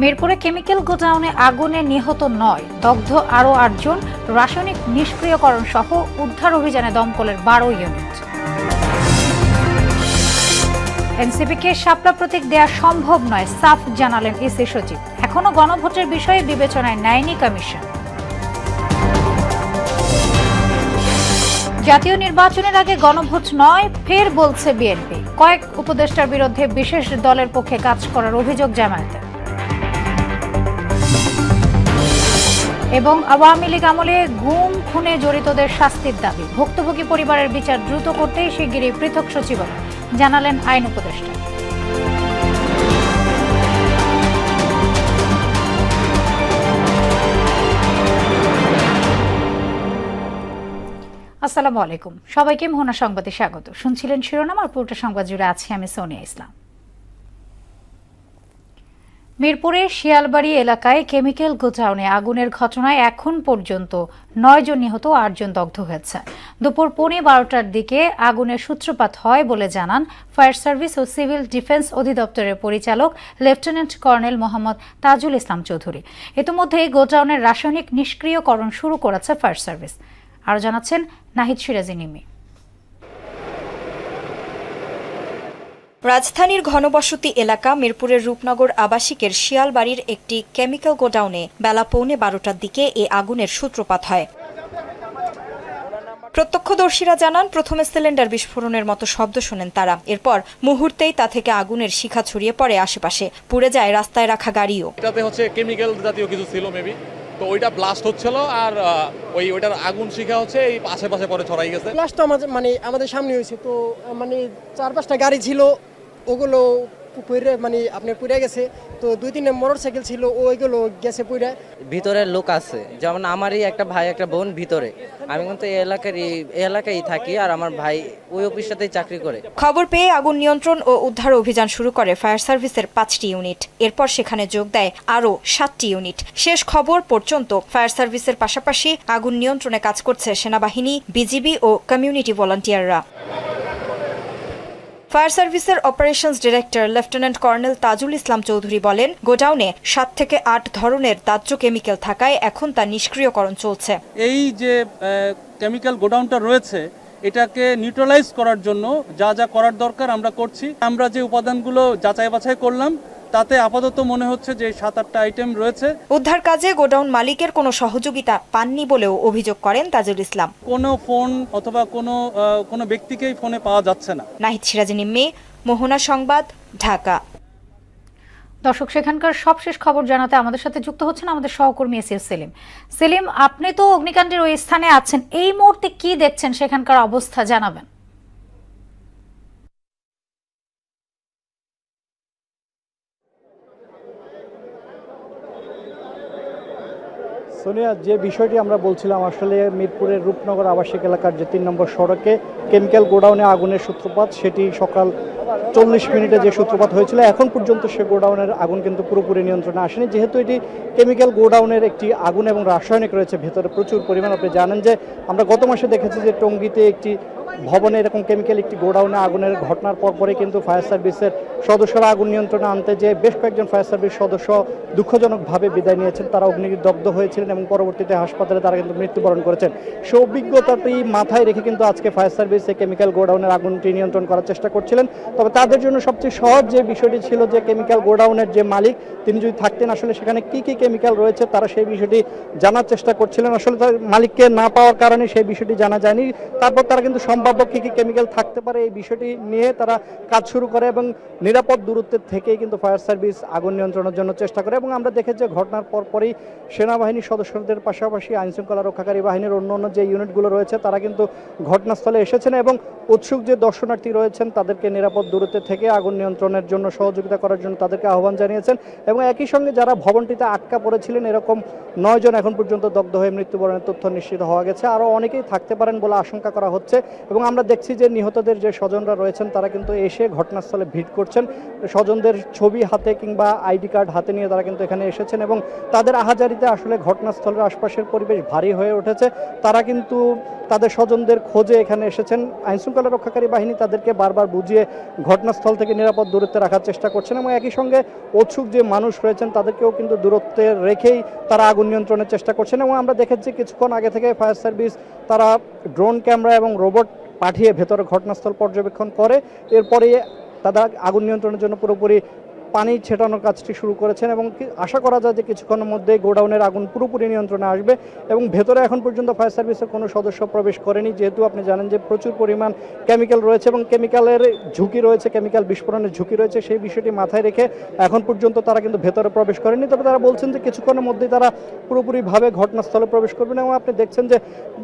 মিরপুরে কেমিক্যাল গোডাউনে আগুনে নিহত ৯, দগ্ধ আরও ৮ জন। রাসায়নিক নিষ্ক্রিয়করণ সহ উদ্ধার অভিযানে দমকলের ১২ ইউনিট। এনসিপিকে শাপলা প্রতীক দেয়া সম্ভব নয়, সাফ জানালেন ইসি সচিব। এখনো গণভোটের বিষয়ে বিবেচনায় নেয়নি কমিশন। জাতীয় নির্বাচনের আগে গণভোট নয়, ফের বলছে বিএনপি। কয়েক উপদেষ্টার বিরুদ্ধে বিশেষ দলের পক্ষে কাজ করার অভিযোগ জামায়াতের। এবং আওয়ামী লীগ আমলে গুম খুনে জড়িতদের শাস্তির দাবি। ভুক্তভোগী পরিবারের বিচার দ্রুত করতেই শিগগিরই পৃথক সচিবালয়, জানালেন আইন উপদেষ্টা। আসসালামু আলাইকুম, সবাইকে মোহনা সংবাদে স্বাগত। শুনছিলেন শিরোনাম, আর পুরোটা সংবাদ জুড়ে আছি আমি সোনিয়া ইসলাম। মিরপুরের শিয়ালবাড়ি এলাকায় কেমিক্যাল গোডাউনে আগুনের ঘটনায় এখন পর্যন্ত ৯ জন নিহত, ৮ জন দগ্ধ হয়েছে। দুপুর 12:15টার দিকে আগুনের সূত্রপাত হয় বলে জানান ফায়ার সার্ভিস ও সিভিল ডিফেন্স অধিদপ্তরের পরিচালক লেফটেন্যান্ট কর্নেল মোহাম্মদ তাজুল ইসলাম চৌধুরী। ইতিমধ্যে গোডাউনের রাসায়নিক নিষ্ক্রিয়করণ শুরু করেছে ফায়ার সার্ভিস। আরও জানাচ্ছেন নাহিদ সিরাজি নিমি। রাজধানীর ঘনবসতি এলাকা মিরপুরের রূপনগর আবাসিকের শিয়ালবাড়ির একটি কেমিক্যাল গোডাউনে বেলা 12:15টার দিকে এ আগুনের সূত্রপাত হয়। প্রত্যক্ষদর্শীরা জানান, প্রথমে সিলিন্ডার বিস্ফোরণের মতো শব্দ শোনেন তারা। এরপর মুহূর্তেই তা থেকে আগুনের শিখা ছড়িয়ে পড়ে আশেপাশে, পুড়ে যায় রাস্তায় রাখা গাড়িও। এটাতে হচ্ছে কেমিক্যাল জাতীয় কিছু ছিল মেবি, তো ওইটা ব্লাস্ট হচ্ছিল, আর ওইটার আগুন শিখা হচ্ছে এই আশেপাশে পরে ছড়াই গেছে। ব্লাস্ট আমাদের সামনে হয়েছে, তো 4-5টা গাড়ি ছিল, ওগুলো আপনার পুড়ে গেছে। তো 2-3 মোটরসাইকেল ছিল, ওইগুলো গেছে পুড়ে। ভিতরে লোক আছে, যেমন আমারই একটা ভাই একটা বোন ভিতরে। আমি কিন্তু এই এলাকায় থাকি, আর আমার ভাই ওই অফিসটাতেই চাকরি করে। খবর পেয়ে আগুন নিয়ন্ত্রণ ও উদ্ধার অভিযান শুরু করে ফায়ার সার্ভিসের 5টি ইউনিট। এরপর সেখানে যোগ দেয় আরও 7টি ইউনিট। শেষ খবর পর্যন্ত ফায়ার সার্ভিসের পাশাপাশি আগুন নিয়ন্ত্রণে কাজ করছে সেনাবাহিনী, বিজিবি ও কমিউনিটি ভলান্টিয়াররা। ফায়ার সার্ভিসের operations director lieutenant colonel Tajul Islam Chowdhury বলেন, গোডাউনে 7 থেকে 8 ধরনের দাহ্য কেমিক্যাল থাকায় এখন তা নিষ্ক্রিয়করণ চলছে। এই যে কেমিক্যাল গোডাউনটা রয়েছে, এটাকে নিউট্রালাইজ করার জন্য যা যা করার দরকার আমরা করছি। আমরা যে উপাদানগুলো যাচাই বাছাই করলাম, তাতে আপাতত মনে হচ্ছে যে 7-8টা আইটেম রয়েছে। উদ্ধার কাজে গোডাউন মালিকের কোনো সহযোগিতা পাননি বলেও অভিযোগ করেন তাজুল ইসলাম। কোনো ফোন অথবা কোনো ব্যক্তিকেই ফোনে পাওয়া যাচ্ছে না। নাহিদ সিরাজি নিম্মি, মোহনা সংবাদ, ঢাকা। দর্শক, সেখানকার সবশেষ খবর জানাতে আমাদের সাথে যুক্ত হচ্ছেন আমাদের সহকর্মী এসএস সেলিম। সেলিম, আপনি তো অগ্নিকাণ্ডের ওই স্থানে আছেন, এই মুহূর্তে কি দেখছেন, সেখানকার অবস্থা জানাবেন। সোনিয়া, যে বিষয়টি আমরা বলছিলাম, আসলে মিরপুরের রূপনগর আবাসিক এলাকার যে 3 নম্বর সড়কে কেমিক্যাল গোডাউনে আগুনের সূত্রপাত, সেটি সকাল 40 মিনিটে যে সূত্রপাত হয়েছিল, এখন পর্যন্ত সে গোডাউনের আগুন কিন্তু পুরোপুরি নিয়ন্ত্রণে আসেনি। যেহেতু এটি কেমিক্যাল গোডাউনের একটি আগুন এবং রাসায়নিক রয়েছে ভেতরে প্রচুর পরিমাণ। আপনি জানেন যে আমরা গত মাসে দেখেছি যে টঙ্গীতে একটি ভবনে এরকম কেমিক্যাল একটি গোডাউনে আগুনের ঘটনার পরপরই কিন্তু ফায়ার সার্ভিসের সদস্যরা আগুন নিয়ন্ত্রণে আনতে যে বেশ কয়েকজন ফায়ার সার্ভিস সদস্য দুঃখজনকভাবে বিদায় নিয়েছেন। তারা অগ্নিদগ্ধ হয়েছিলেন এবং পরবর্তীতে হাসপাতালে তারা কিন্তু মৃত্যুবরণ করেছেন। সে অভিজ্ঞতাটি মাথায় রেখে কিন্তু আজকে ফায়ার সার্ভিস এই কেমিক্যাল গোডাউনের আগুনটি নিয়ন্ত্রণ করার চেষ্টা করছিলেন। তবে তাদের জন্য সবচেয়ে সহজ যে বিষয়টি ছিল যে কেমিক্যাল গোডাউনের যে মালিক, তিনি যদি থাকতেন আসলে সেখানে কি কি কেমিক্যাল রয়েছে তারা সেই বিষয়টি জানার চেষ্টা করছিলেন। আসলে তার মালিককে না পাওয়ার কারণে সেই বিষয়টি জানা যায়নি। তারপর তারা কিন্তু সম্ভাব্য কি কি কেমিক্যাল থাকতে পারে এই বিষয়টি নিয়ে তারা কাজ শুরু করে এবং নিরাপদ দূরত্বের থেকেই কিন্তু ফায়ার সার্ভিস আগুন নিয়ন্ত্রণের জন্য চেষ্টা করে। এবং আমরা দেখেছি ঘটনার পরপরই সেনাবাহিনীর সদস্যদের পাশাপাশি আইনশৃঙ্খলা রক্ষাকারী বাহিনীর অন্য যে ইউনিটগুলো রয়েছে তারা কিন্তু ঘটনাস্থলে এসেছেন এবং উৎসুক যে দর্শনার্থী রয়েছেন তাদেরকে নিরাপদ দূরত্বে থেকে আগুন নিয়ন্ত্রণের জন্য সহযোগিতা করার জন্য তাদেরকে আহ্বান জানিয়েছেন। এবং একই সঙ্গে যারা ভবনটিতে আটকা পড়েছিলেন, এরকম 9 জন এখন পর্যন্ত দগ্ধ হয়ে মৃত্যুবরণের তথ্য নিশ্চিত হওয়া গেছে। আরও অনেকেই থাকতে পারেন বলে আশঙ্কা করা হচ্ছে। এবং আমরা দেখছি যে নিহতদের যে স্বজনরা রয়েছেন তারা কিন্তু এসে ঘটনাস্থলে ভিড় করছেন, স্বজনদের ছবি হাতে কিংবা আইডি কার্ড হাতে নিয়ে তারা কিন্তু এখানে এসেছেন এবং তাদের আহাজারিতে আসলে ঘটনাস্থলের আশপাশের পরিবেশ ভারী হয়ে উঠেছে। তারা কিন্তু তাদের স্বজনদের খোঁজে এখানে এসেছেন। আইনশৃঙ্খলা রক্ষাকারী বাহিনী তাদেরকে বারবার বুঝিয়ে ঘটনাস্থল থেকে নিরাপদ দূরত্বে রাখার চেষ্টা করছেন এবং একই সঙ্গে উৎসুক যে মানুষ রয়েছেন তাদেরকেও কিন্তু দূরত্বে রেখেই তারা আগুন নিয়ন্ত্রণের চেষ্টা করছেন। এবং আমরা দেখেছি কিছুক্ষণ আগে থেকে ফায়ার সার্ভিস তারা ড্রোন ক্যামেরা এবং রোবট পাঠিয়ে ভেতরে ঘটনাস্থল পর্যবেক্ষণ করে, এরপরে তারা আগুন নিয়ন্ত্রণের জন্য পুরোপুরি পানি ছেটানোর কাজটি শুরু করেছেন এবং আশা করা যায় যে কিছুক্ষণের মধ্যে গোডাউনের আগুন পুরোপুরি নিয়ন্ত্রণে আসবে। এবং ভেতরে এখন পর্যন্ত ফায়ার সার্ভিসের কোনো সদস্য প্রবেশ করেনি, যেহেতু আপনি জানেন যে প্রচুর পরিমাণ কেমিক্যাল রয়েছে এবং কেমিক্যালের ঝুঁকি রয়েছে, কেমিক্যাল বিস্ফোরণের ঝুঁকি রয়েছে, সেই বিষয়টি মাথায় রেখে এখন পর্যন্ত তারা কিন্তু ভেতরে প্রবেশ করেনি। তবে তারা বলছেন যে কিছুক্ষণের মধ্যেই তারা পুরোপুরিভাবে ঘটনাস্থলে প্রবেশ করবেন এবং আপনি দেখছেন যে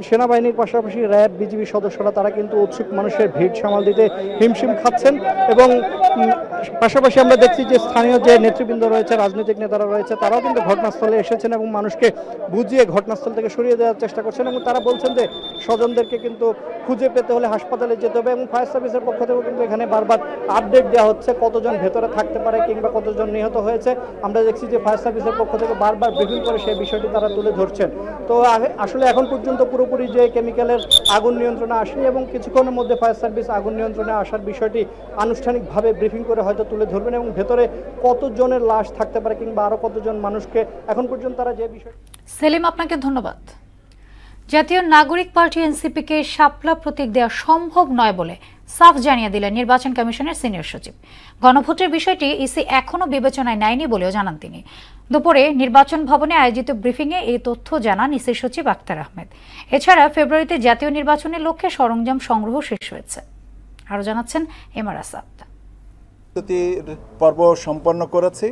সেনাবাহিনীর পাশাপাশি র্যাব, বিজিবি সদস্যরা তারা কিন্তু উৎসুক মানুষের ভিড় সামাল দিতে হিমশিম খাচ্ছেন। এবং পাশাপাশি আমরা দেখছি যে স্থানীয় যে নেতৃবৃন্দ রয়েছে, রাজনৈতিক নেতারা রয়েছে, তারাও কিন্তু ঘটনাস্থলে এসেছেন এবং মানুষকে বুঝিয়ে ঘটনাস্থল থেকে সরিয়ে দেওয়ার চেষ্টা করছেন এবং তারা বলছেন যে স্বজনদেরকে কিন্তু খুঁজে পেতে হলে হাসপাতালে যেতে হবে। এবং ফায়ার সার্ভিসের পক্ষ থেকেও কিন্তু এখানে বারবার আপডেট দেওয়া হচ্ছে কতজন ভেতরে থাকতে পারে কিংবা কতজন নিহত হয়েছে। আমরা দেখছি যে ফায়ার সার্ভিসের পক্ষ থেকে বারবার ব্রিফিং করে সেই বিষয়টি তারা তুলে ধরছেন। তো আসলে এখন পর্যন্ত পুরোপুরি যে কেমিক্যালের আগুন নিয়ন্ত্রণে আসেনি এবং কিছুক্ষণের মধ্যে ফায়ার সার্ভিস আগুন নিয়ন্ত্রণে আসার বিষয়টি আনুষ্ঠানিকভাবে ব্রিফিং করে হয়তো তুলে ধরবেন এবং ভেতরে কতজনের লাশ থাকতে পারে কিংবা আরো কতজন মানুষকে এখন পর্যন্ত তারা যে বিষয়। সেলিম, আপনাকে ধন্যবাদ। জাতীয় নাগরিক পার্টি এনসিপিকে শাপলা প্রতীক দেওয়া সম্ভব নয় বলে সাফ জানিয়ে দিলেন নির্বাচন কমিশনের সিনিয়র সচিব। গণভোটের বিষয়টি ইসি এখনো বিবেচনায় নেয়নি বলেও জানান তিনি। দুপুরে নির্বাচন ভবনে আয়োজিত ব্রিফিংয়ে এই তথ্য জানান ইসির সচিব আক্তার আহমেদ। এছাড়া ফেব্রুয়ারিতে জাতীয় নির্বাচনের লক্ষ্যে সরঞ্জাম সংগ্রহ শেষ হয়েছে। আরো জানাচ্ছেন এমআর আসাদ। পর্ব সম্পন্ন করেছে।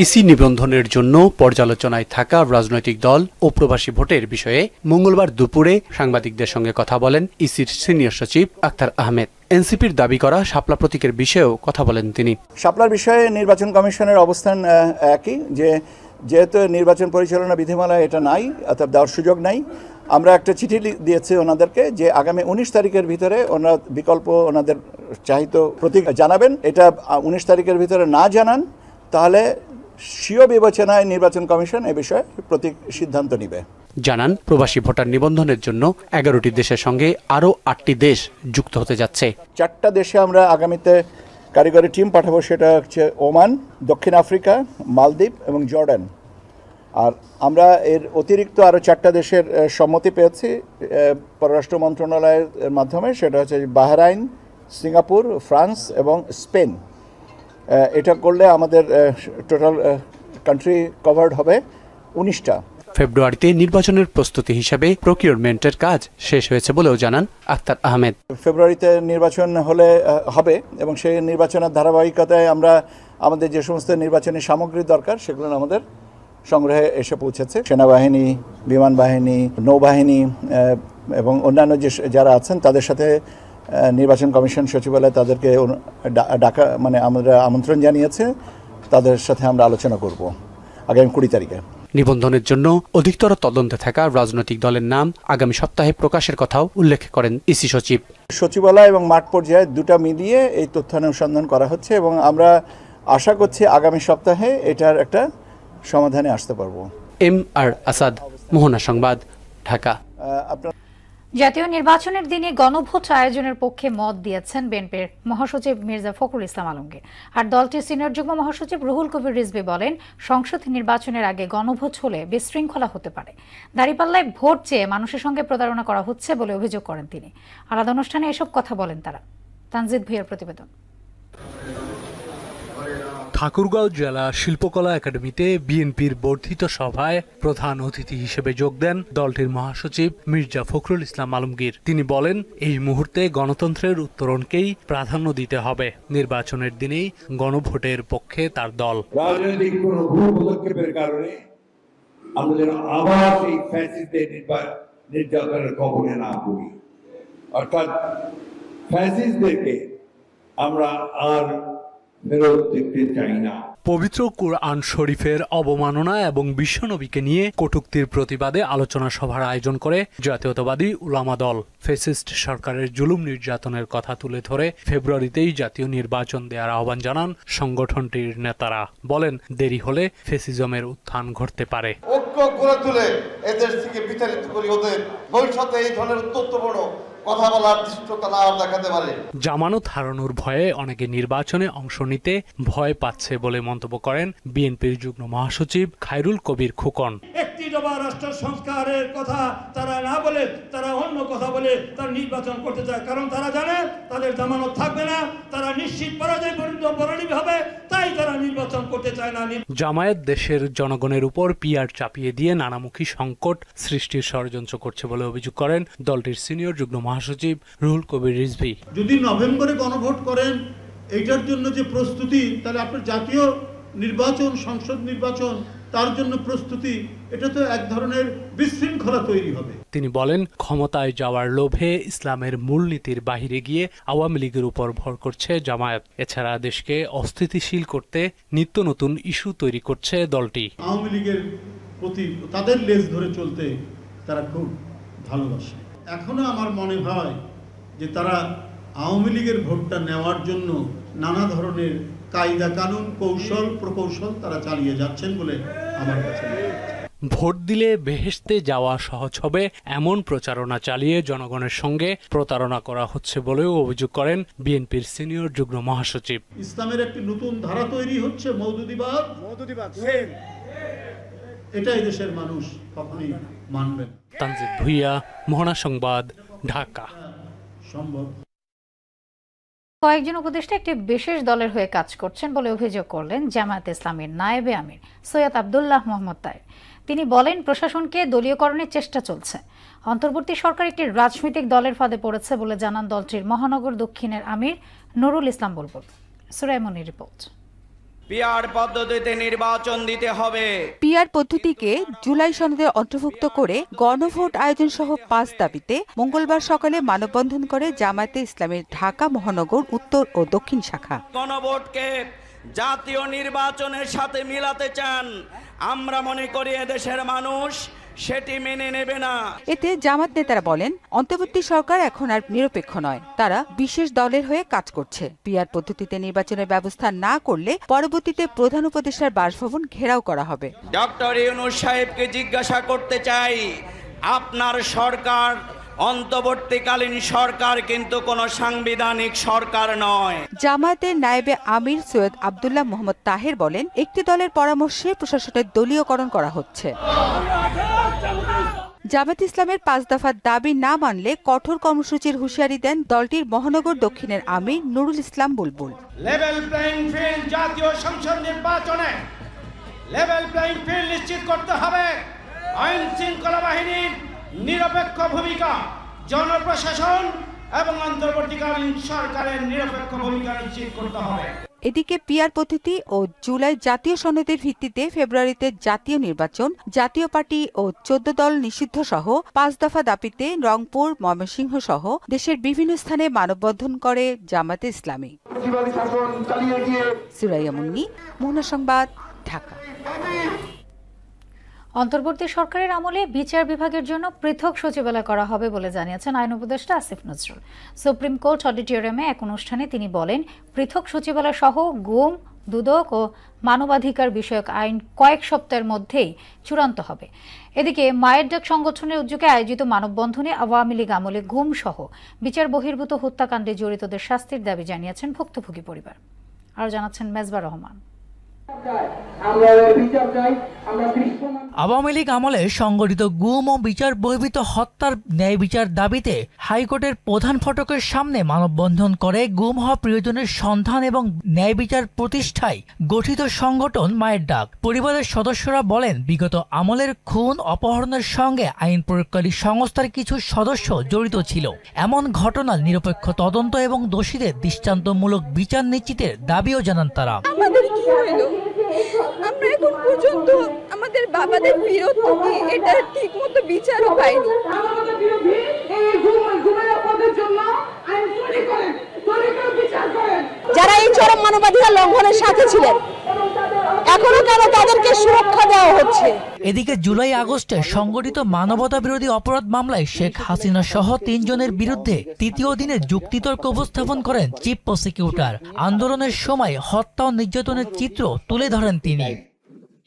ইসি নিবন্ধনের জন্য পর্যালোচনায় থাকা রাজনৈতিক দল ও প্রবাসী ভোটের বিষয়ে মঙ্গলবার দুপুরে সাংবাদিকদের সঙ্গে কথা বলেন ইসির সিনিয়র সচিব আক্তার আহমেদ। এনসিপির দাবি করা শাপলা প্রতীকের বিষয়েও কথা বলেন তিনি। শাপলার বিষয়ে নির্বাচন কমিশনের অবস্থান একই, যে যেহেতু নির্বাচন পরিচালনা বিধিমালা এটা নাই, অর্থাৎ দেওয়ার সুযোগ নাই। আমরা একটা চিঠি দিয়েছি ওনাদেরকে যে আগামী 19 তারিখের ভিতরে ওনারা বিকল্প ওনাদের চাহিত প্রতীক জানাবেন। এটা 19 তারিখের ভিতরে না জানান তাহলে স্বীয় বিবেচনায় নির্বাচন কমিশন এ বিষয়ে প্রতীক সিদ্ধান্ত নেবে। জানান প্রবাসী ভোটার নিবন্ধনের জন্য 11টি দেশের সঙ্গে আরও 8টি দেশ যুক্ত হতে যাচ্ছে। 4টা দেশে আমরা আগামীতে কারিগরি টিম পাঠাবো, সেটা হচ্ছে ওমান, দক্ষিণ আফ্রিকা, মালদ্বীপ এবং জর্ডান। আর আমরা এর অতিরিক্ত আরও 4টা দেশের সম্মতি পেয়েছি পররাষ্ট্র মন্ত্রণালয়ের মাধ্যমে, সেটা হচ্ছে বাহরাইন, সিঙ্গাপুর, ফ্রান্স এবং স্পেন। এটা করলে আমাদের টোটাল কান্ট্রি কভার্ড হবে 19টা। ফেব্রুয়ারিতে নির্বাচনের প্রস্তুতি হিসাবে প্রকিউরমেন্টের কাজ শেষ হয়েছে বলেও জানান আক্তার আহমেদ। ফেব্রুয়ারিতে নির্বাচন হবে এবং সেই নির্বাচনের ধারাবাহিকতায় আমরা আমাদের যে সমস্ত নির্বাচনী সামগ্রী দরকার সেগুলো আমাদের সংগ্রহে এসে পৌঁছেছে। সেনাবাহিনী, বিমান বাহিনী, নৌবাহিনী এবং অন্যান্য যারা আছেন তাদের সাথে নির্বাচন কমিশন সচিবালয় তাদেরকে ডাকা আমরা আমন্ত্রণ জানিয়েছে। তাদের সাথে আমরা আলোচনা করব আগামী 20 তারিখে। নিবন্ধনের জন্য অধিকতর তদন্তে থাকা রাজনৈতিক দলের নাম আগামী সপ্তাহে প্রকাশের কথাও উল্লেখ করেন ইসি সচিব। সচিবালয় এবং মাঠ পর্যায়ে দুটা মিলিয়ে এই তথ্যানুসন্ধান করা হচ্ছে এবং আমরা আশা করছি আগামী সপ্তাহে এটার একটা সমাধানে আসতে পারবো। এমআর আসাদ, মোহনা সংবাদ, ঢাকা। জাতীয় নির্বাচনের দিনে গণভোট আয়োজনের পক্ষে মত দিয়েছেন বিএনপির মহাসচিব মির্জা ফখরুল ইসলাম আলমগীর। আর দলটির সিনিয়র যুগ্ম মহাসচিব রুহুল কবির রিজভী বলেন, সংসদ নির্বাচনের আগে গণভোট হলে বিশৃঙ্খলা হতে পারে। দাঁড়িপাল্লায় ভোট চেয়ে মানুষের সঙ্গে প্রতারণা করা হচ্ছে বলে অভিযোগ করেন তিনি। আলাদা অনুষ্ঠানে এসব কথা বলেন তারা। তানজিদ ভুঁইয়ার প্রতিবেদন। ঠাকুরগাঁও জেলা শিল্পকলা একাডেমিতে বিএনপির বর্ধিত সভায় প্রধান অতিথি হিসেবে যোগ দেন দলটির মহাসচিব মির্জা ফখরুল ইসলাম আলমগীর। তিনি বলেন, এই মুহূর্তে গণতন্ত্রের উত্তরণকেই প্রাধান্য দিতে হবে। নির্বাচনের দিনেই গণভোটের পক্ষে তার দল। রাজনৈতিক কোন ভুল পদক্ষেপের কারণে আমরা যেন আবার এই ফ্যাসিস্টদের নির্যাতনের কবলে না পড়ি, অর্থাৎ ফ্যাসিস্টদেরকে আমরা আর ফেরত দেখতে চাই না। পবিত্র কুরআন শরীফের অবমাননা এবং বিশ্বনবীকে নিয়ে কটূক্তির প্রতিবাদে আলোচনা সভার আয়োজন করে জাতীয়তাবাদী উলামা দল। ফ্যাসিস্ট সরকারের জুলুম নির্যাতনের কথা তুলে ধরে ফেব্রুয়ারিতেই জাতীয় নির্বাচন দেওয়ার আহ্বান জানান সংগঠনটির নেতারা। বলেন, দেরি হলে ফ্যাসিজমের উত্থান ঘটতে পারে। ঐক্য গড়ে তুলে এদেশ থেকে বিতাড়িত করি ওদের ভবিষ্যতে এই ধরনের অত্যন্ত বড় কথা বলার দৃষ্টতা না দেখাতে পারে। জামানত হারানোর ভয়ে অনেকে নির্বাচনে অংশ নিতে ভয় পাচ্ছে বলে মন্তব্য করেন বিএনপির যুগ্ম মহাসচিব খায়রুল কবির খোকন। একটি দফা রাষ্ট্র সংস্কারের কথা তারা না বলে তারা অন্য কথা বলে তারা নির্বাচন করতে চায়, কারণ তারা জানে তাদের জামানত থাকবে না, তারা নিশ্চিত পরাজয় পরিণত হবে, তাই তারা নির্বাচন করতে চায় না। জামায়াত দেশের জনগণের উপর পিআর চাপিয়ে দিয়ে নানামুখী সংকট সৃষ্টির ষড়যন্ত্র করছে বলে অভিযোগ করেন দলটির সিনিয়র যুগ্ম মহাসচিব রুহুল কবির রিজভী। যদি নভেম্বরে গণভোট করেন এইটার জন্য যে প্রস্তুতি, তাহলে আপনার জাতীয় নির্বাচন, সংসদ নির্বাচন, তার জন্য প্রস্তুতি, এটা তো এক ধরনের বিশৃঙ্খলা তৈরি হবে। তিনি বলেন, ক্ষমতায় যাওয়ার লোভে ইসলামের মূলনীতির বাহিরে গিয়ে আওয়ামী লীগের উপর ভর করছে জামায়াত। এছাড়া দেশকে অস্থিতিশীল করতে নিত্য নতুন ইস্যু তৈরি করছে দলটি। আওয়ামী লীগের প্রতি তাদের লেজ ধরে চলতে তারা খুব ভালোবাসে। এখনো আমার মনে হয় যে তারা আওয়ামী লীগের ভোটটা নেওয়ার জন্য নানা ধরনের কায়দা কানুন, কৌশল প্রকৌশল তারা চালিয়ে যাচ্ছেন বলে আমার কাছে মনে হয়। ভোট দিলে বেহেশতে যাওয়া সহজ হবে এমন প্রচারণা চালিয়ে জনগণের সঙ্গে প্রতারণা করা হচ্ছে বলেও অভিযোগ করেন বিএনপির সিনিয়র যুগ্ম মহাসচিব। ইসলামের একটি নতুন ধারা তৈরি হচ্ছে, মওদুদিবাদ। এটা এই দেশের মানুষ কখনোই মানবে না। তানজিদ ভুইয়া, মোহনা সংবাদ, ঢাকা। সম্ভব। কয়েকজন উপদেষ্টা একটি বিশেষ দলের হয়ে কাজ করছেন বলে অভিযোগ করলেন জামায়াতে ইসলামীর নায়েবে আমির সৈয়দ আব্দুল্লাহ মোহাম্মদ তাহের। তিনি বলেন, প্রশাসনকে দলীয়করণের চেষ্টা চলছে। অন্তর্বর্তী সরকার একটি রাজনৈতিক দলের ফাঁদে পড়েছে বলে জানান দলটির মহানগর দক্ষিণের আমির নুরুল ইসলাম বুলবুল। সুরাইমনির রিপোর্ট। পিআর পদ্ধতিতে নির্বাচন দিতে হবে। পিআর পদ্ধতিকে জুলাই সনদে অন্তর্ভুক্ত করে গণভোট আয়োজন সহ 5 দাবিতে মঙ্গলবার সকালে মানববন্ধন করে জামায়াতে ইসলামীর ঢাকা মহানগর উত্তর ও দক্ষিণ শাখা। গণভোটকে জাতীয় নির্বাচনের সাথে মিলাতে চান, আমরা মনে করি এদেশের মানুষ সেটি মেনে নেবে না। এতে জামাত নেতারা বলেন, অন্তর্বর্তী সরকার এখন আর নিরপেক্ষ নয়, তারা বিশেষ দলের হয়ে কাজ করছে। পিআর পদ্ধতিতে নির্বাচনের ব্যবস্থা না করলে পরবর্তীতে প্রধান উপদেষ্টার বাসভবন ঘেরাও করা হবে। ডক্টর ইউনূস সাহেবকে জিজ্ঞাসা করতে চাই, আপনার সরকার অন্তর্বর্তীকালীন সরকার কিন্তু কোনো সাংবিধানিক সরকার নয়। জামায়াতের নায়েবে আমির সৈয়দ আব্দুল্লাহ মোহাম্মদ তাহের বলেন, একটি দলের পরামর্শে প্রশাসনের দলীয়করণ করা হচ্ছে। জামায়াত ইসলামের 5 দফার দাবি না মানলে কঠোর কর্মসূচির হুঁশিয়ারি দেন দলটির মহানগর দক্ষিণের আমির নুরুল ইসলাম বুলবুল। লেভেল প্লেইং ফিল্ড, জাতীয় সংসদ নির্বাচনে লেভেল প্লেইং ফিল্ড নিশ্চিত করতে হবে। আইন শৃঙ্খলা বাহিনীর নিরপেক্ষ ভূমিকা, জনপ্রশাসন এবং অন্তর্বর্তীকালীন সরকারের নিরপেক্ষ ভূমিকা নিশ্চিত করতে হবে। এদিকে পিআর পদ্ধতি ও জুলাই জাতীয় সনদের ভিত্তিতে ফেব্রুয়ারিতে জাতীয় নির্বাচন, জাতীয় পার্টি ও 14 দল নিষিদ্ধ সহ 5 দফা দাবিতে রংপুর, ময়মনসিংহ সহ দেশের বিভিন্ন স্থানে মানববন্ধন করে জামায়াতে ইসলামী। সুরাইয়া মুন্নি, মোহনা সংবাদ, ঢাকা। অন্তর্বর্তী সরকারের আমলে বিচার বিভাগের জন্য পৃথক সচিবালয় করা হবে বলে জানিয়েছেন আইন উপদেষ্টা আসিফ নজরুল। সুপ্রিম কোর্ট অডিটোরিয়ামে এক অনুষ্ঠানে তিনি বলেন, পৃথক সচিবালয় সহ গুম, দুদক ও মানবাধিকার বিষয়ক আইন কয়েক সপ্তাহের মধ্যেই চূড়ান্ত হবে। এদিকে মায়ের ডাক সংগঠনের উদ্যোগে আয়োজিত মানববন্ধনে আওয়ামী লীগ আমলে গুম সহ বিচার বহির্ভূত হত্যাকাণ্ডে জড়িতদের শাস্তির দাবি জানিয়েছেন ভুক্তভোগী পরিবার। আরও জানাচ্ছেন মেজবা রহমান। আওয়ামী লীগ আমলে সংগঠিত গুম ও বিচার বহির্ভূত হত্যার ন্যায় বিচার দাবিতে হাইকোর্টের প্রধান ফটকের সামনে মানববন্ধন করে গুম হওয়া প্রিয়জনের সন্ধান এবং ন্যায় বিচার প্রতিষ্ঠায় গঠিত সংগঠন মায়ের ডাক। পরিবারের সদস্যরা বলেন, বিগত আমলের খুন, অপহরণের সঙ্গে আইন প্রয়োগকারী সংস্থার কিছু সদস্য জড়িত ছিল। এমন ঘটনার নিরপেক্ষ তদন্ত এবং দোষীদের দৃষ্টান্তমূলক বিচার নিশ্চিতের দাবিও জানান তারা। আমরা এখন পর্যন্ত আমাদের বাবাদের বিরুদ্ধে এটা ঠিকমতো বিচারও পাইনি। যারা এই চরম মানবাধিকার লঙ্ঘনের সাথে ছিলেন এখনো কেন তাদেরকে সুরক্ষা দেওয়া হচ্ছে? এদিকে জুলাই আগস্টে সংগঠিত মানবতা বিরোধী অপরাধ মামলায় শেখ হাসিনা সহ ৩ জনের বিরুদ্ধে তৃতীয় দিনে যুক্তিতর্ক উপস্থাপন করেন চিফ প্রসিকিউটর। আন্দোলনের সময় হত্যা ও নির্যাতনের চিত্র তুলে ধরেন তিনি।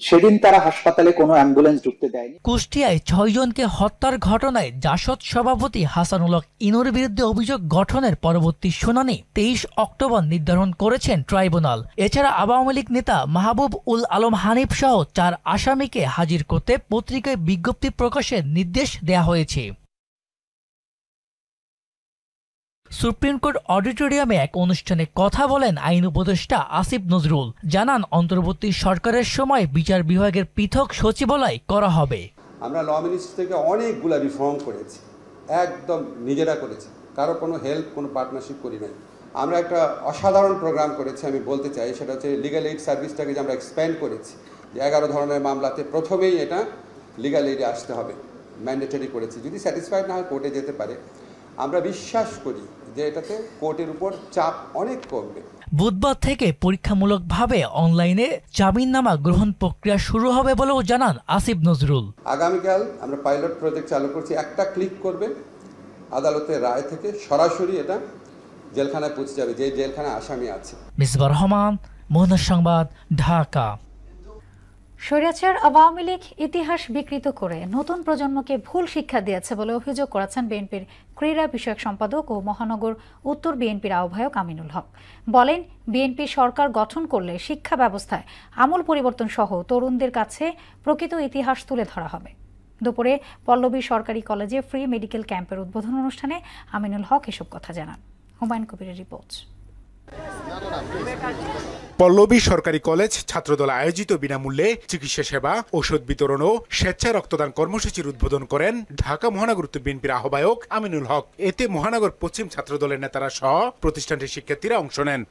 সেদিন তারা হাসপাতালে কোনো অ্যাম্বুলেন্স ঢুকতে দেয়নি। কুষ্টিয়ায় ৬ জনকে হত্যার ঘটনায় জাসদ সভাপতি হাসানুল হক ইনুর বিরুদ্ধে অভিযোগ গঠনের পরবর্তী শুনানি ২৩ অক্টোবর নির্ধারণ করেছেন ট্রাইব্যুনাল। এছাড়া আওয়ামী লীগ নেতা মাহবুব উল আলম হানিফ সহ ৪ আসামিকে হাজির করতে পত্রিকায় বিজ্ঞপ্তি প্রকাশের নির্দেশ দেয়া হয়েছে। সুপ্রিম কোর্ট অডিটোরিয়ামে এক অনুষ্ঠানে কথা বলেন আইন উপদেষ্টা আসিফ নজরুল। জানান, অন্তর্বর্তী সরকারের সময় বিচার বিভাগের পৃথক সচিবালয় করা হবে। আমরা ল মিনিস্ট্রি থেকে অনেকগুলা রিফর্ম করেছি, একদম নিজেরা করেছি, কারো কোনো হেল্প কোনো পার্টনারশিপ করি নাই। আমরা একটা অসাধারণ প্রোগ্রাম করেছি, আমি বলতে চাই, সেটা হচ্ছে লিগ্যাল এইড সার্ভিসটাকে যে আমরা এক্সপ্যান্ড করেছি, যে 11 ধরনের মামলাতে প্রথমেই এটা লিগ্যাল এইডে আসতে হবে, ম্যান্ডেটরি করেছি। যদি স্যাটিসফাইড না হয় কোর্টে যেতে পারে। আমরা বিশ্বাস করি যে এটাতে কোর্টের উপর চাপ অনেক কমবে। বুধবার থেকে পরীক্ষামূলকভাবে অনলাইনে জামিননামা গ্রহণ প্রক্রিয়া শুরু হবে বলেও জানান আসিফ নজরুল। আগামীকাল আমরা পাইলট প্রজেক্ট চালু করছি। একটা ক্লিক করবে, আদালতের রায় থেকে সরাসরি এটা জেলখানায় পৌঁছে যাবে, যে জেলখানায় আসামি আছে। মিসবাহ রহমান, মোহনা সংবাদ, ঢাকা। স্বৈরাচার আওয়ামী লীগ ইতিহাস বিকৃত করে নতুন প্রজন্মকে ভুল শিক্ষা দিয়েছে বলে অভিযোগ করেছেন বিএনপির ক্রীড়া বিষয়ক সম্পাদক ও মহানগর উত্তর বিএনপির আহ্বায়ক আমিনুল হক। বলেন, বিএনপি সরকার গঠন করলে শিক্ষা ব্যবস্থায় আমূল পরিবর্তন সহ তরুণদের কাছে প্রকৃত ইতিহাস তুলে ধরা হবে। দুপুরে পল্লবী সরকারি কলেজে ফ্রি মেডিকেল ক্যাম্পের উদ্বোধন অনুষ্ঠানে আমিনুল হক এসব কথা জানান। হুমায়ুন কবিরের রিপোর্ট। পল্লবী সরকারি কলেজ ছাত্রদল আয়োজিত বিনামূল্যে চিকিৎসা সেবা, ঔষধ বিতরণ ও স্বেচ্ছায় রক্তদান কর্মসূচির উদ্বোধন করেন ঢাকা মহানগর উত্তর বিএনপির আহ্বায়ক আমিনুল হক। এতে মহানগর পশ্চিম ছাত্রদলের নেতারা সহ প্রতিষ্ঠানটির শিক্ষার্থীরা অংশ নেন।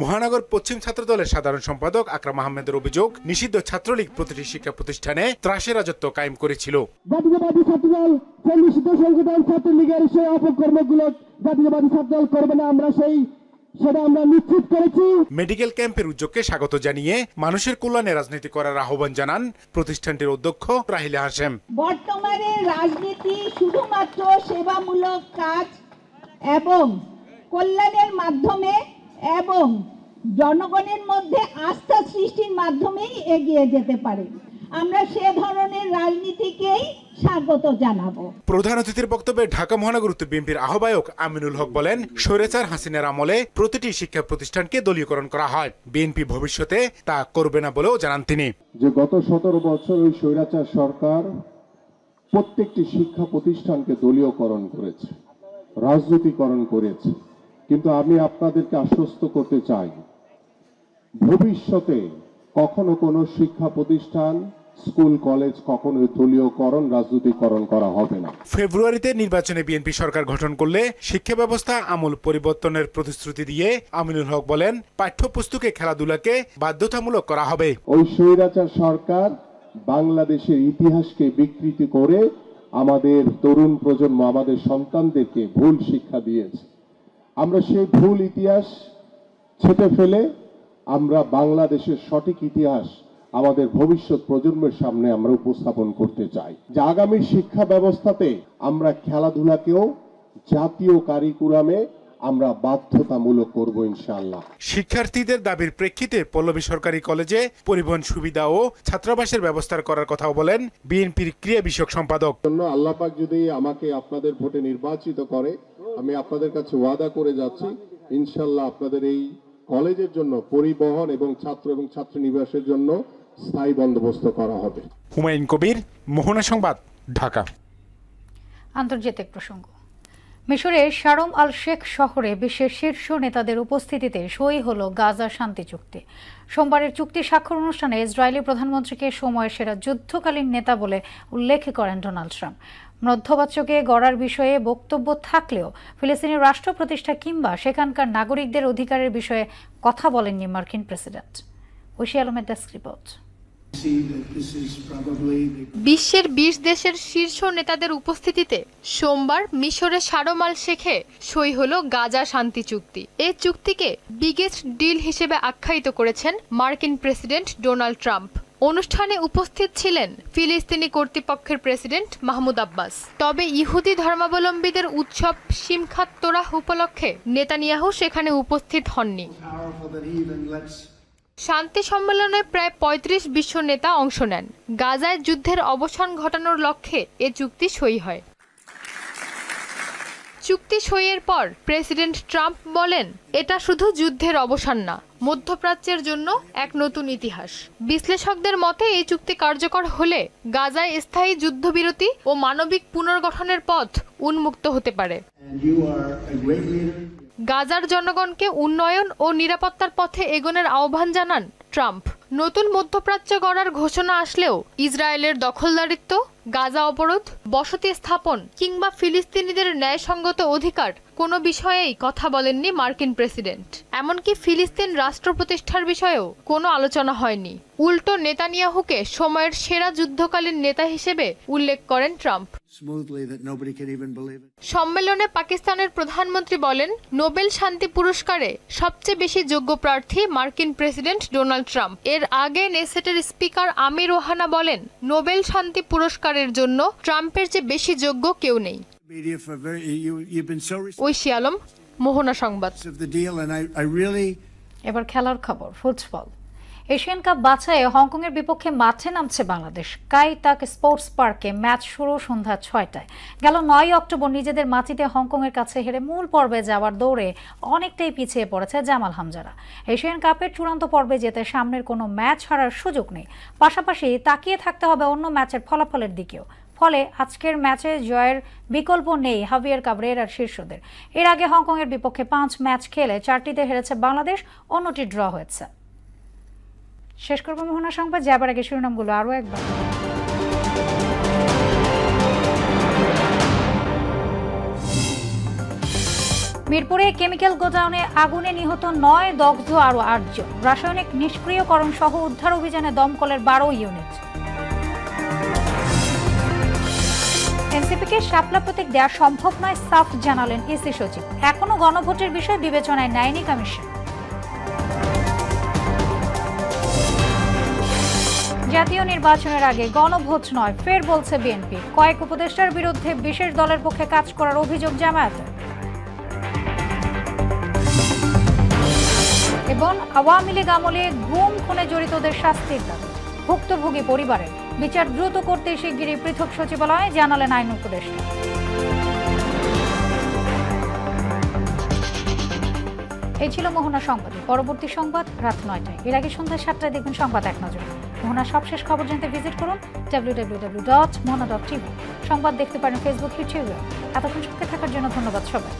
মহানগর পশ্চিম ছাত্রদলের সাধারণ সম্পাদক আকরাম আহমেদের অভিযোগ, নিষিদ্ধ ছাত্রলীগ প্রতিটি শিক্ষা প্রতিষ্ঠানে ত্রাসের রাজত্ব কায়েম করেছিল। জাতীয়বাদী ছাত্রদল সেই নিষিদ্ধ সংগঠন ছাত্রলীগের সেই অপকর্মগুলো জাতীয়বাদী ছাত্রদল করবে না, সেটা আমরা নিশ্চিত করেছি। মেডিকেল ক্যাম্পের উদ্যোগকে স্বাগত জানিয়ে মানুষের কল্যাণে রাজনীতি করার আহ্বান জানান প্রতিষ্ঠানটির অধ্যক্ষ রাহিলা হাশেম। বর্তমানে রাজনীতি শুধুমাত্র সেবামূলক কাজ এবং কল্যাণের মাধ্যমে এবং জনগণের মধ্যে আস্থা সৃষ্টির মাধ্যমেই এগিয়ে যেতে পারে। আমরা সে ধরনের রাজনীতিকেই স্বাগত জানাবো। প্রধান অতিথির বক্তব্যে ঢাকা মহানগর উত্তর বিএনপির আহ্বায়ক আমিনুল হক বলেন, স্বৈরাচার হাসিনার আমলে প্রতিটি শিক্ষা প্রতিষ্ঠানকে দলীয়করণ করা হয়। বিএনপি ভবিষ্যতে তা করবে না বলেও জানান তিনি। যে গত 17 বছর ওই স্বৈরাচার সরকার প্রত্যেকটি শিক্ষা প্রতিষ্ঠানকে দলীয়করণ করেছে, রাজনীতিকরণ করেছে। কিন্তু আমি আপনাদেরকে আশ্বস্ত করতে চাই, ভবিষ্যতে কখনো কোনো শিক্ষা প্রতিষ্ঠান, স্কুল কলেজ কখনো দলীয়করণ, রাজনীতিকরণ করা হবে না। ফেব্রুয়ারিতে নির্বাচনে বিএনপি সরকার গঠন করলে শিক্ষা ব্যবস্থা আমূল পরিবর্তনের প্রতিশ্রুতি দিয়ে আমিনুল হক বলেন, পাঠ্যপুস্তকে খেলাধুলাকে বাধ্যতামূলক করা হবে। ওই স্বৈরাচার সরকার বাংলাদেশের ইতিহাসকে বিকৃতি করে আমাদের তরুণ প্রজন্ম, আমাদের সন্তানদেরকে ভুল শিক্ষা দিয়েছে। আমরা সেই ভুল ইতিহাস ছেঁটে ফেলে আমরা বাংলাদেশের সঠিক ইতিহাস আমাদের ভবিষ্যৎ প্রজন্মের সামনে আমরা উপস্থাপন করতে চাই। যে আগামী শিক্ষা ব্যবস্থাতে আমরা খেলাধুলাকেও জাতীয় কারিকুলামে আমরা বাধ্যতামূলক করব ইনশাআল্লাহ। শিক্ষার্থীদের দাবির প্রেক্ষিতে পল্লবী সরকারি কলেজে পরিবহন সুবিধা ও ছাত্রাবাসের ব্যবস্থা করার কথাও বলেন বিএনপির ক্রিয়া বিষয়ক সম্পাদক। আল্লাহ পাক যদি আমাকে আপনাদের ভোটে নির্বাচিত করে, আমি আপনাদের কাছে ওয়াদা করে যাচ্ছি, ইনশাআল্লাহ আপনাদের এই কলেজের জন্য পরিবহন এবং ছাত্র এবং ছাত্রীনিবাসের জন্য স্থায়ী বন্দোবস্ত করা হবে। হুমায়ুন কবির, মোহনা সংবাদ, ঢাকা। আন্তর্জাতিক প্রসঙ্গ। মিশরের শারম আল শেখ শহরে বিশ্বের শীর্ষ নেতাদের উপস্থিতিতে সই হল গাজা শান্তি চুক্তি। সোমবারের চুক্তি স্বাক্ষর অনুষ্ঠানে ইসরায়েলি প্রধানমন্ত্রীকে সময়ের সেরা যুদ্ধকালীন নেতা বলে উল্লেখ করেন ডোনাল্ড ট্রাম্প। মধ্যপ্রাচ্যকে গড়ার বিষয়ে বক্তব্য থাকলেও ফিলিস্তিনের রাষ্ট্র প্রতিষ্ঠা কিংবা সেখানকার নাগরিকদের অধিকারের বিষয়ে কথা বলেননি মার্কিন প্রেসিডেন্ট। ঐশী আলমের ডেস্ক রিপোর্ট। বিশ্বের 20 দেশের শীর্ষ নেতাদের উপস্থিতিতে সোমবার মিশরের শারম আল শেখে সই হলো গাজা শান্তি চুক্তি। এই চুক্তিকে বিগেস্ট ডিল হিসেবে আখ্যায়িত করেছেন মার্কিন প্রেসিডেন্ট ডোনাল্ড ট্রাম্প। অনুষ্ঠানে উপস্থিত ছিলেন ফিলিস্তিনি কর্তৃপক্ষের প্রেসিডেন্ট মাহমুদ আব্বাস। তবে ইহুদি ধর্মাবলম্বীদের উৎসব সিমখাত তোরাহ উপলক্ষে নেতানিয়াহু সেখানে উপস্থিত হননি। শান্তি সম্মেলনে প্রায় 35 বিশ্ব নেতা অংশ নেন। গাজায় যুদ্ধের অবসান ঘটানোর লক্ষ্যে এ চুক্তি সই হয়। চুক্তি সইয়ের পর প্রেসিডেন্ট ট্রাম্প বলেন, এটা শুধু যুদ্ধের অবসান না, মধ্যপ্রাচ্যের জন্য এক নতুন ইতিহাস। বিশ্লেষকদের মতে এই চুক্তি কার্যকর হলে গাজায় স্থায়ী যুদ্ধবিরতি ও মানবিক পুনর্গঠনের পথ উন্মুক্ত হতে পারে। গাজার জনগণকে উন্নয়ন ও নিরাপত্তার পথে এগোনোর আহ্বান জানান ট্রাম্প। নতুন মধ্যপ্রাচ্য গড়ার ঘোষণা আসলেও ইসরায়েলের দখলদারিত্ব, গাজা অবরোধ, বসতি স্থাপন কিংবা ফিলিস্তিনিদের ন্যায়সঙ্গত অধিকার কোনো বিষয়েই কথা বলেননি মার্কিন প্রেসিডেন্ট। এমনকি ফিলিস্তিন রাষ্ট্র প্রতিষ্ঠার বিষয়েও কোনো আলোচনা হয়নি। উল্টো নেতানিয়াহুকে সময়ের সেরা যুদ্ধকালীন নেতা হিসেবে উল্লেখ করেন ট্রাম্প। সম্মেলনে পাকিস্তানের প্রধানমন্ত্রী বলেন, নোবেল শান্তি পুরস্কারে সবচেয়ে বেশি যোগ্য প্রার্থী মার্কিন প্রেসিডেন্ট ডোনাল্ড ট্রাম্প। এর আগে নেসেটের স্পিকার আমির ওহানা বলেন, নোবেল শান্তি পুরস্কারের জন্য ট্রাম্পের চেয়ে বেশি যোগ্য কেউ নেই। ঐশী আলম, মোহনা সংবাদ। এবার খেলার খবর, ফুটবল। এশিয়ান কাপ বাছাইয়ে হংকংয়ের বিপক্ষে মাঠে নামছে বাংলাদেশ। কাই তাক স্পোর্টস পার্কে ম্যাচ শুরু সন্ধ্যা 6টায়। গেল 9 অক্টোবর নিজেদের মাটিতে হংকংয়ের কাছে হেরে মূল পর্বে যাওয়ার দৌড়ে অনেকটাই পিছিয়ে পড়েছে জামাল হামজারা। এশিয়ান কাপের চূড়ান্ত পর্বে যেতে সামনের কোনো ম্যাচ হারার সুযোগ নেই, পাশাপাশি তাকিয়ে থাকতে হবে অন্য ম্যাচের ফলাফলের দিকেও। ফলে আজকের ম্যাচে জয়ের বিকল্প নেই হাভিয়ার কাবরেরার শীর্ষদের। এর আগে হংকংয়ের বিপক্ষে 5 ম্যাচ খেলে 4টিতে হেরেছে বাংলাদেশ, অন্যটি ড্র হয়েছে। শেষ করবো মোহনা সংবাদ, যাবার আগে শিরোনামগুলো আরও একবার। মিরপুরে কেমিক্যাল গোডাউনে আগুনে নিহত 9, দগ্ধ আরও 8 জন। রাসায়নিক নিষ্ক্রিয়করণ সহ উদ্ধার অভিযানে দমকলের 12 ইউনিট। এনসিপিকে শাপলা প্রতীক দেওয়া সম্ভব নয়, সাফ জানালেন ইসি সচিব। এখনো গণভোটের বিষয় বিবেচনায় নেয়নি কমিশন। জাতীয় নির্বাচনের আগে গণভোট নয়, ফের বলছে বিএনপি। কয়েক উপদেষ্টার বিরুদ্ধে বিশেষ দলের পক্ষে কাজ করার অভিযোগ জামায়াতের। এবং আওয়ামী লীগ আমলে গুম খুনে জড়িতদের শাস্তির দাবি। ভুক্তভোগী পরিবারের বিচার দ্রুত করতে শিগগিরই পৃথক সচিবালয়ে জানালেন আইন উপদেষ্টা। এই ছিল মোহনা সংবাদে। পরবর্তী সংবাদ রাত 9টায়। এর আগে সন্ধ্যা 7টায় দেখবেন সংবাদ এক নজরে। মোহনা সবশেষ খবর জানতে ভিজিট করুন www.mohana.tv। সংবাদ দেখতে পারেন ফেসবুক, ইউটিউবে। এতক্ষণ সঙ্গে থাকার জন্য ধন্যবাদ সবাই।